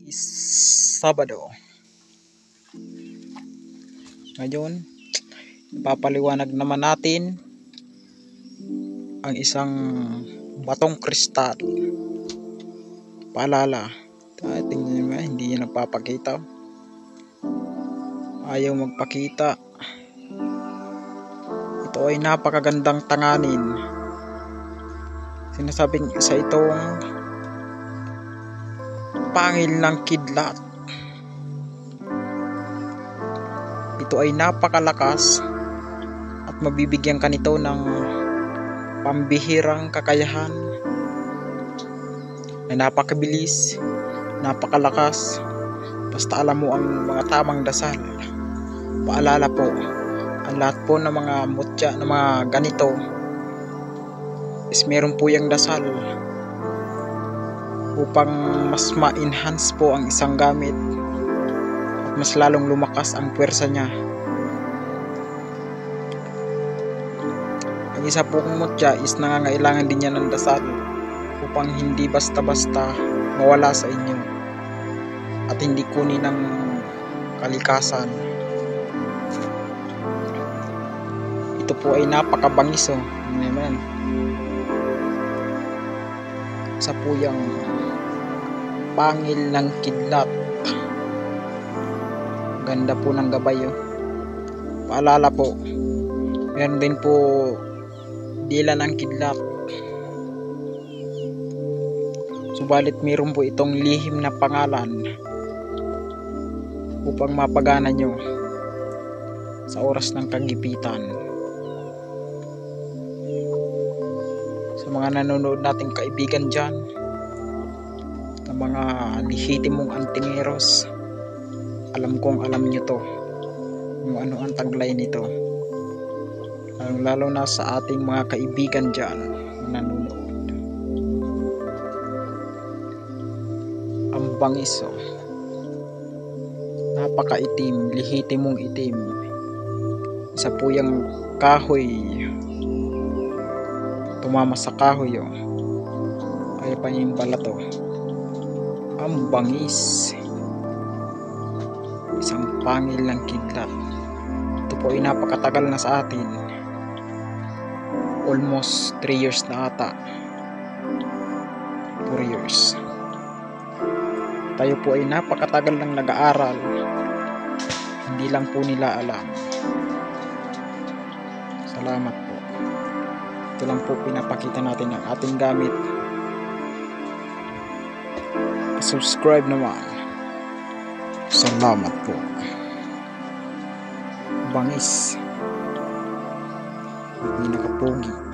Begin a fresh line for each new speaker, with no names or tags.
is Sabado. Ngayon, ipapaliwanag naman natin ang isang batong kristal. Paalala, tingnan nyo, hindi yan nagpapakita. Ayaw magpakita. Ito ay napakagandang tanganin. Sinasabing isa itong pangil ng kidlat. Ito ay napakalakas at mabibigyan ka nito ng pambihirang kakayahan na napakabilis, napakalakas, basta alam mo ang mga tamang dasal. Paalala po, ang lahat po ng mga mutya na mga ganito is meron po yung dasal upang mas ma-enhance po ang isang gamit at mas lalong lumakas ang puwersa niya. Ang isa pong mutya is nangangailangan din niya ng dasal upang hindi basta-basta mawala sa inyo at hindi kunin ng kalikasan. Ito po ay napakabangis. Amen. Sa po yung pangil ng kidlat. Ganda po ng gabay. Paalala po, meron din po dila ng kidlat. Subalit meron po itong lihim na pangalan upang mapagana nyo sa oras ng kagipitan. Sa mga nanonood nating kaibigan dyan, ng mga lihitimong antingeros, alam kong alam nyo to kung ano ang taglay nito, lalo na sa ating mga kaibigan dyan na nanonood. Ang bangis, napakaitim, lihitimong itim. Isa po yung kahoy, tumama sa kahoy, kaya pa yung balat. Ang bangis, isang pangil ng kidlat. Ito po ay napakatagal na sa atin, almost 3 years na ata, 4 years. Tayo po ay napakatagal lang nag-aaral, hindi lang po nila alam. Salamat po. Ito lang po pinapakita natin ang ating gamit. Subscribe naman. Salamat po. Bangis. Hindi nakapogi.